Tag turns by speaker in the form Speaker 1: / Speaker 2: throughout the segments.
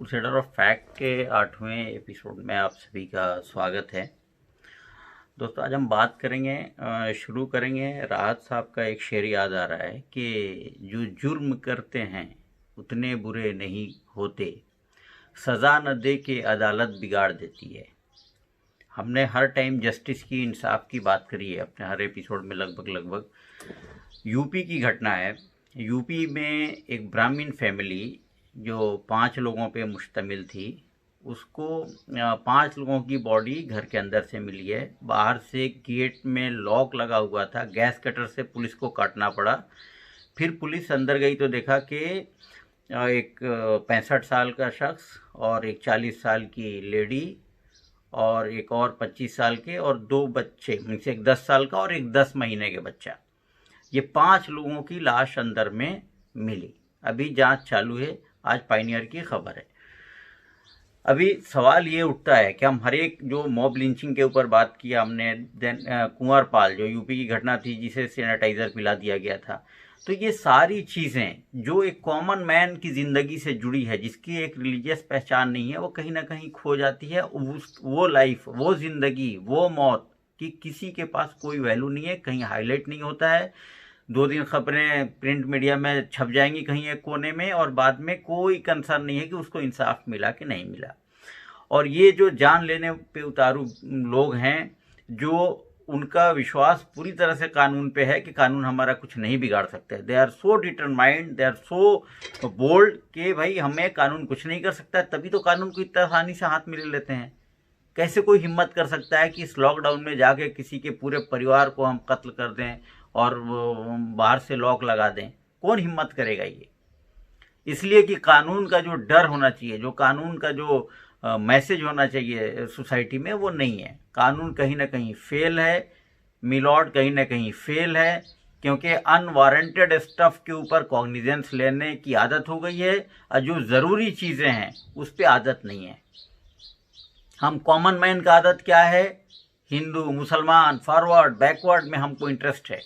Speaker 1: Crusader of fact के 8वें episode में आप सभी का स्वागत है। दोस्तों, आज हम बात करेंगे, शुरू करेंगे। राहत साहब का एक शेर याद आ रहा है कि जो जुर्म करते हैं उतने बुरे नहीं होते, सज़ा न दे के अदालत बिगाड़ देती है। हमने हर टाइम जस्टिस की, इंसाफ की बात करी है अपने हर एपिसोड में लगभग। यूपी की घटना है। यूपी में एक ब्राह्मण फैमिली जो 5 लोगों पे मुश्तमिल थी, उसको 5 लोगों की बॉडी घर के अंदर से मिली है। बाहर से गेट में लॉक लगा हुआ था, गैस कटर से पुलिस को काटना पड़ा। फिर पुलिस अंदर गई तो देखा कि एक 65 साल का शख्स और एक 40 साल की लेडी और एक और 25 साल के और 2 बच्चे, उनसे एक 10 साल का और एक 10 महीने के बच्चा, ये 5 लोगों की लाश अंदर में मिली। अभी जांच चालू है। आज पायनियर की खबर है। अभी सवाल ये उठता है कि हम हर एक, जो मॉब लिंचिंग के ऊपर बात किया हमने, देन कुंवर पाल जो यूपी की घटना थी जिसे सैनिटाइजर पिला दिया गया था, तो ये सारी चीज़ें जो एक कॉमन मैन की ज़िंदगी से जुड़ी है, जिसकी एक रिलीजियस पहचान नहीं है, वो कहीं ना कहीं खो जाती है। वो लाइफ, वो ज़िंदगी, वो मौत की किसी के पास कोई वैल्यू नहीं है, कहीं हाईलाइट नहीं होता है। 2 दिन खबरें प्रिंट मीडिया में छप जाएंगी कहीं एक कोने में, और बाद में कोई कंसर्न नहीं है कि उसको इंसाफ मिला कि नहीं मिला। और ये जो जान लेने पे उतारू लोग हैं, जो उनका विश्वास पूरी तरह से कानून पे है कि कानून हमारा कुछ नहीं बिगाड़ सकता है, they are so determined, they are so bold कि भाई हमें कानून कुछ नहीं कर सकता है। तभी तो कानून को इतना आसानी से हाथ में ले लेते हैं। कैसे कोई हिम्मत कर सकता है कि इस लॉकडाउन में जाके किसी के पूरे परिवार को हम कत्ल कर दें और बाहर से लॉक लगा दें? कौन हिम्मत करेगा ये? इसलिए कि कानून का जो डर होना चाहिए, जो कानून का जो मैसेज होना चाहिए सोसाइटी में, वो नहीं है। कानून कहीं ना कहीं फेल है, मिलॉर्ड कहीं ना कहीं फेल है, क्योंकि अनवारंटेड स्टफ के ऊपर कॉग्निजेंस लेने की आदत हो गई है और जो ज़रूरी चीज़ें हैं उस पर आदत नहीं है। हम कॉमन मैन का आदत क्या है? हिंदू, मुसलमान, फॉरवर्ड, बैकवर्ड में हमको इंटरेस्ट है।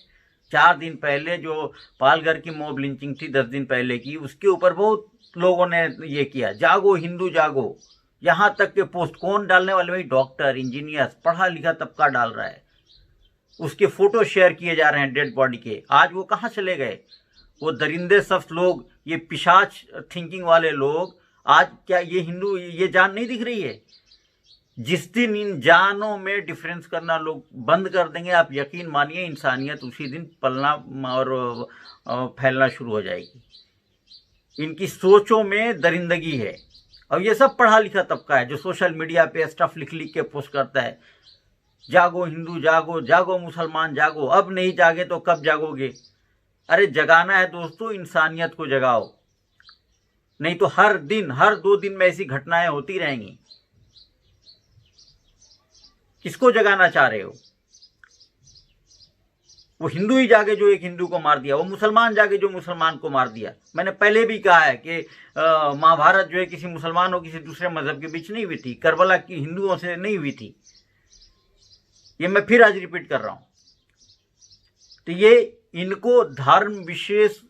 Speaker 1: 4 दिन पहले जो पालघर की मॉब लिंचिंग थी, 10 दिन पहले की, उसके ऊपर बहुत लोगों ने ये किया, जागो हिंदू जागो। यहाँ तक के पोस्ट कौन डालने वाले? भाई डॉक्टर, इंजीनियर, पढ़ा लिखा तबका डाल रहा है। उसके फोटो शेयर किए जा रहे हैं डेड बॉडी के। आज वो कहाँ चले गए? वो दरिंदे सख्त लोग, ये पिशाच थिंकिंग वाले लोग, आज क्या ये हिंदू, ये जान नहीं दिख रही है? जिस दिन इन जानों में डिफरेंस करना लोग बंद कर देंगे, आप यकीन मानिए इंसानियत उसी दिन पलना और फैलना शुरू हो जाएगी। इनकी सोचों में दरिंदगी है। और ये सब पढ़ा लिखा तबका है जो सोशल मीडिया पे स्टफ लिख लिख के पोस्ट करता है, जागो हिंदू जागो, जागो मुसलमान जागो। अब नहीं जागे तो कब जागोगे? अरे जगाना है दोस्तों, इंसानियत को जगाओ, नहीं तो हर दिन, हर 2 दिन में ऐसी घटनाएं होती रहेंगी। किसको जगाना चाह रहे हो? वो हिंदू ही जागे जो एक हिंदू को मार दिया, वो मुसलमान जागे जो मुसलमान को मार दिया। मैंने पहले भी कहा है कि महाभारत जो है किसी मुसलमान और किसी दूसरे मजहब के बीच नहीं हुई थी, करबला की हिंदुओं से नहीं हुई थी। ये मैं फिर आज रिपीट कर रहा हूं। तो ये इनको धर्म विशेष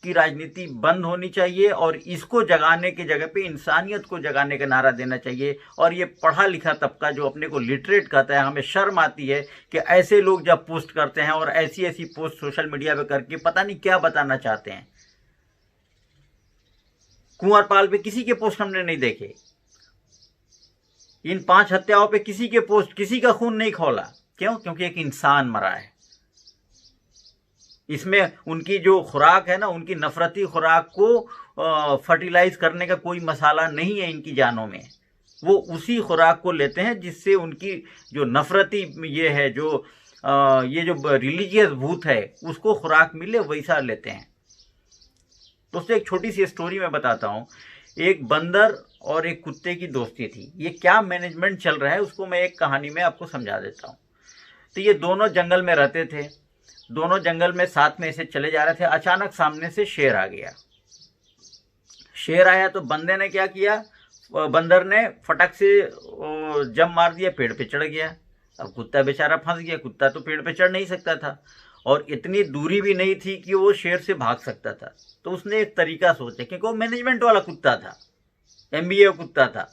Speaker 1: की राजनीति बंद होनी चाहिए और इसको जगाने की जगह पे इंसानियत को जगाने का नारा देना चाहिए। और ये पढ़ा लिखा तबका जो अपने को लिटरेट कहता है, हमें शर्म आती है कि ऐसे लोग जब पोस्ट करते हैं और ऐसी ऐसी पोस्ट सोशल मीडिया पे करके पता नहीं क्या बताना चाहते हैं। कुंवर पाल पे किसी के पोस्ट हमने नहीं देखे, इन 5 हत्याओं पे किसी के पोस्ट, किसी का खून नहीं खौला। क्यों? क्योंकि एक इंसान मरा है। इसमें उनकी जो खुराक है ना, उनकी नफरती खुराक को फर्टिलाइज करने का कोई मसाला नहीं है इनकी जानों में। वो उसी खुराक को लेते हैं जिससे उनकी जो नफरती ये है, जो ये जो रिलीजियस भूत है, उसको खुराक मिले वैसा लेते हैं। दोस्तों, एक छोटी सी स्टोरी मैं बताता हूँ। एक बंदर और एक कुत्ते की दोस्ती थी। ये क्या मैनेजमेंट चल रहा है उसको मैं एक कहानी में आपको समझा देता हूँ। तो ये दोनों जंगल में रहते थे, दोनों जंगल में साथ में ऐसे चले जा रहे थे। अचानक सामने से शेर आ गया। शेर आया तो बंदे ने क्या किया, बंदर ने फटक से जंप मार दिया, पेड़ पे चढ़ गया। अब कुत्ता बेचारा फंस गया। कुत्ता तो पेड़ पे चढ़ नहीं सकता था और इतनी दूरी भी नहीं थी कि वो शेर से भाग सकता था। तो उसने एक तरीका सोचा, क्योंकि वो मैनेजमेंट वाला कुत्ता था। एमबीए कुत्ता था।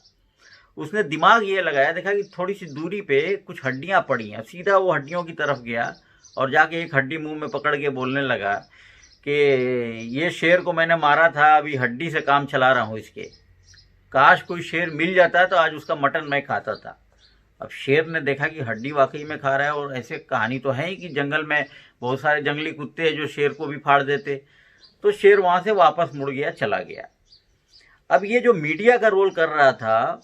Speaker 1: उसने दिमाग ये लगाया, देखा कि थोड़ी सी दूरी पे कुछ हड्डियां पड़ी हैं, सीधा वो हड्डियों की तरफ गया और जाके एक हड्डी मुंह में पकड़ के बोलने लगा कि ये शेर को मैंने मारा था, अभी हड्डी से काम चला रहा हूँ इसके। काश कोई शेर मिल जाता तो आज उसका मटन मैं खाता था। अब शेर ने देखा कि हड्डी वाकई में खा रहा है, और ऐसे कहानी तो है ही कि जंगल में बहुत सारे जंगली कुत्ते हैं जो शेर को भी फाड़ देते। तो शेर वहां से वापस मुड़ गया, चला गया। अब ये जो मीडिया का रोल कर रहा था,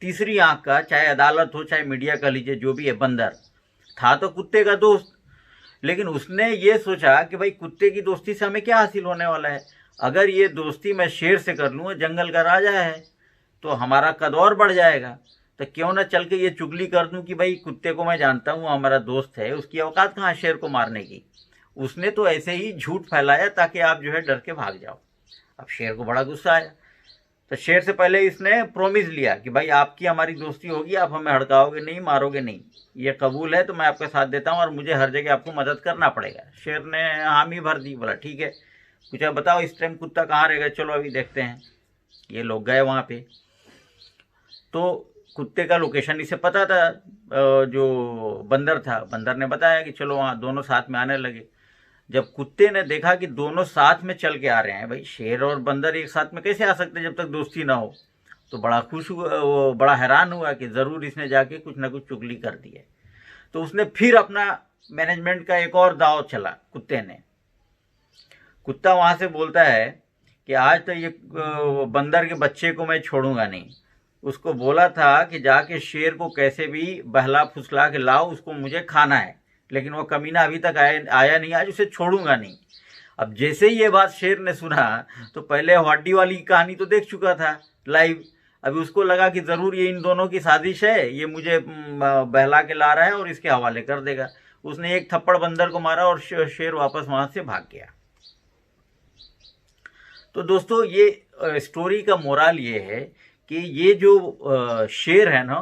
Speaker 1: तीसरी आंख का, चाहे अदालत हो चाहे मीडिया का लीजिए, जो भी है, बंदर था तो कुत्ते का दोस्त, लेकिन उसने ये सोचा कि भाई कुत्ते की दोस्ती से हमें क्या हासिल होने वाला है। अगर ये दोस्ती मैं शेर से कर लूँ, जंगल का राजा है, तो हमारा कद और बढ़ जाएगा। तो क्यों ना चल के ये चुगली कर दूं कि भाई कुत्ते को मैं जानता हूँ, हमारा दोस्त है, उसकी औकात कहाँ शेर को मारने की। उसने तो ऐसे ही झूठ फैलाया ताकि आप जो है डर के भाग जाओ। अब शेर को बड़ा गुस्सा आया, तो शेर से पहले इसने प्रॉमिस लिया कि भाई आपकी हमारी दोस्ती होगी, आप हमें हड़काओगे नहीं, मारोगे नहीं, ये कबूल है, तो मैं आपका साथ देता हूँ और मुझे हर जगह आपको मदद करना पड़ेगा। शेर ने हामी भर दी, बोला ठीक है। पूछा बताओ इस टाइम कुत्ता कहाँ रहेगा, चलो अभी देखते हैं। ये लोग गए वहाँ पे, तो कुत्ते का लोकेशन इसे पता था। जो बंदर था, बंदर ने बताया कि चलो वहाँ, दोनों साथ में आने लगे। जब कुत्ते ने देखा कि दोनों साथ में चल के आ रहे हैं, भाई शेर और बंदर एक साथ में कैसे आ सकते जब तक दोस्ती ना हो, तो बड़ा खुश हुआ, वो बड़ा हैरान हुआ कि ज़रूर इसने जाके कुछ ना कुछ चुगली कर दी है। तो उसने फिर अपना मैनेजमेंट का एक और दाव चला कुत्ते ने। कुत्ता वहाँ से बोलता है कि आज तो ये बंदर के बच्चे को मैं छोड़ूंगा नहीं। उसको बोला था कि जाके शेर को कैसे भी बहला फुसला के लाओ, उसको मुझे खाना है, लेकिन वो कमीना अभी तक आया नहीं, आज उसे छोड़ूंगा नहीं। अब जैसे ही ये बात शेर ने सुना, तो पहले हड्डी वाली कहानी तो देख चुका था लाइव। अभी उसको लगा कि ज़रूर ये इन दोनों की साजिश है, ये मुझे बहला के ला रहा है और इसके हवाले कर देगा। उसने एक थप्पड़ बंदर को मारा और शेर वापस वहां से भाग गया। तो दोस्तों, ये स्टोरी का मोरल ये है कि ये जो शेर है ना,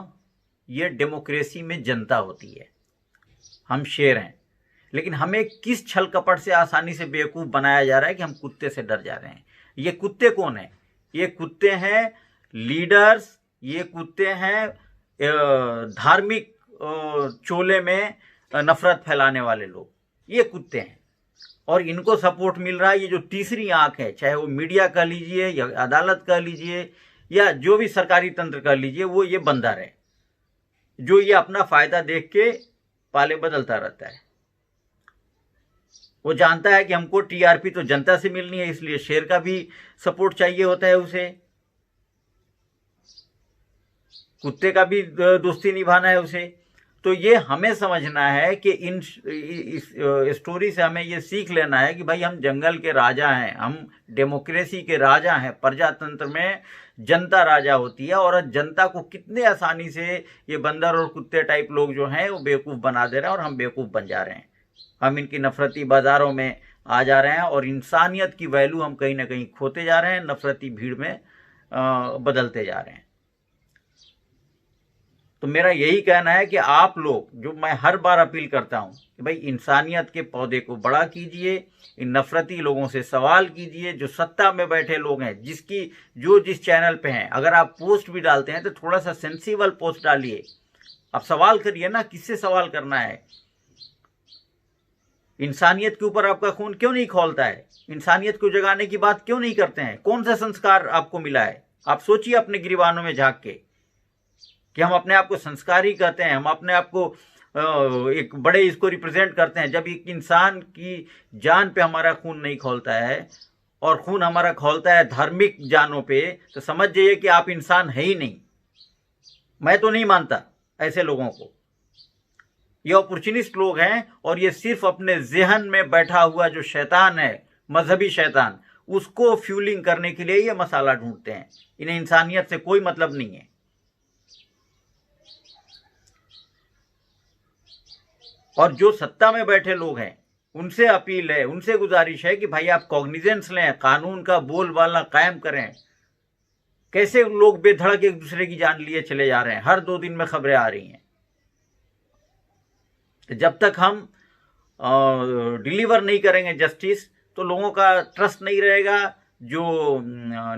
Speaker 1: ये डेमोक्रेसी में जनता होती है। हम शेर हैं, लेकिन हमें किस छल कपट से आसानी से बेवकूफ़ बनाया जा रहा है कि हम कुत्ते से डर जा रहे हैं। ये कुत्ते कौन है? ये कुत्ते हैं लीडर्स, ये कुत्ते हैं धार्मिक चोले में नफरत फैलाने वाले लोग, ये कुत्ते हैं। और इनको सपोर्ट मिल रहा है ये जो तीसरी आंख है, चाहे वो मीडिया कह लीजिए या अदालत कह लीजिए या जो भी सरकारी तंत्र कह लीजिए, वो ये बंदर है जो ये अपना फायदा देख के पाले बदलता रहता है। वो जानता है कि हमको टीआरपी तो जनता से मिलनी है, इसलिए शेर का भी सपोर्ट चाहिए होता है उसे, कुत्ते का भी दोस्ती निभाना है उसे। तो ये हमें समझना है कि इस स्टोरी से हमें ये सीख लेना है कि भाई हम जंगल के राजा हैं, हम डेमोक्रेसी के राजा हैं। प्रजातंत्र में जनता राजा होती है, और जनता को कितने आसानी से ये बंदर और कुत्ते टाइप लोग जो हैं वो बेवकूफ़ बना दे रहे हैं, और हम बेवकूफ़ बन जा रहे हैं। हम इनकी नफरती बाज़ारों में आ जा रहे हैं और इंसानियत की वैल्यू हम कहीं ना कहीं खोते जा रहे हैं, नफरती भीड़ में बदलते जा रहे हैं। तो मेरा यही कहना है कि आप लोग, जो मैं हर बार अपील करता हूं कि भाई इंसानियत के पौधे को बड़ा कीजिए, इन नफरती लोगों से सवाल कीजिए। जो सत्ता में बैठे लोग हैं, जिस चैनल पे हैं, अगर आप पोस्ट भी डालते हैं तो थोड़ा सा सेंसिबल पोस्ट डालिए। आप सवाल करिए ना, किससे सवाल करना है? इंसानियत के ऊपर आपका खून क्यों नहीं खौलता है? इंसानियत को जगाने की बात क्यों नहीं करते हैं? कौन सा संस्कार आपको मिला है? आप सोचिए अपने गिरबानों में झांक के कि हम अपने आप को संस्कारी कहते हैं, हम अपने आप को एक बड़े इसको रिप्रेजेंट करते हैं। जब एक इंसान की जान पे हमारा खून नहीं खौलता है और खून हमारा खौलता है धार्मिक जानों पे, तो समझ जाइए कि आप इंसान है ही नहीं। मैं तो नहीं मानता ऐसे लोगों को। ये अपॉर्चुनिस्ट लोग हैं, और ये सिर्फ अपने ज़हन में बैठा हुआ जो शैतान है, मजहबी शैतान, उसको फ्यूलिंग करने के लिए ये मसाला ढूंढते हैं। इन्हें इंसानियत से कोई मतलब नहीं है। और जो सत्ता में बैठे लोग हैं, उनसे अपील है, उनसे गुजारिश है कि भाई आप कॉग्निजेंस लें, कानून का बोलबाला कायम करें। कैसे लोग बेधड़क एक दूसरे की जान लिए चले जा रहे हैं, हर 2 दिन में खबरें आ रही हैं। तो जब तक हम डिलीवर नहीं करेंगे जस्टिस, तो लोगों का ट्रस्ट नहीं रहेगा, जो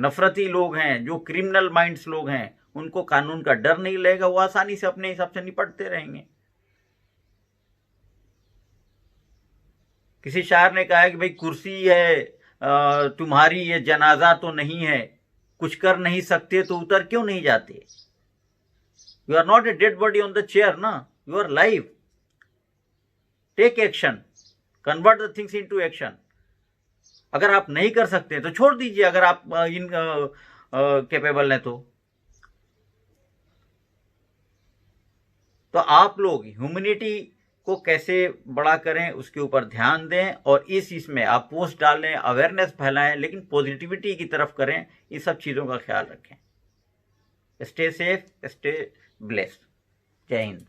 Speaker 1: नफरती लोग हैं, जो क्रिमिनल माइंड्स लोग हैं, उनको कानून का डर नहीं लगेगा, वो आसानी से अपने हिसाब से निपटते रहेंगे। किसी शायर ने कहा है कि भाई कुर्सी है तुम्हारी, ये जनाजा तो नहीं है, कुछ कर नहीं सकते तो उतर क्यों नहीं जाते। You are not a dead body on the chair ना, you are live. Take action, convert the things into action. अगर आप नहीं कर सकते तो छोड़ दीजिए, अगर आप इन कैपेबल हैं तो आप लोग ह्यूमैनिटी को कैसे बड़ा करें उसके ऊपर ध्यान दें, और इस इसमें आप पोस्ट डालें, अवेयरनेस फैलाएं, लेकिन पॉजिटिविटी की तरफ करें। इन सब चीज़ों का ख्याल रखें। Stay safe, stay blessed. जय हिंद।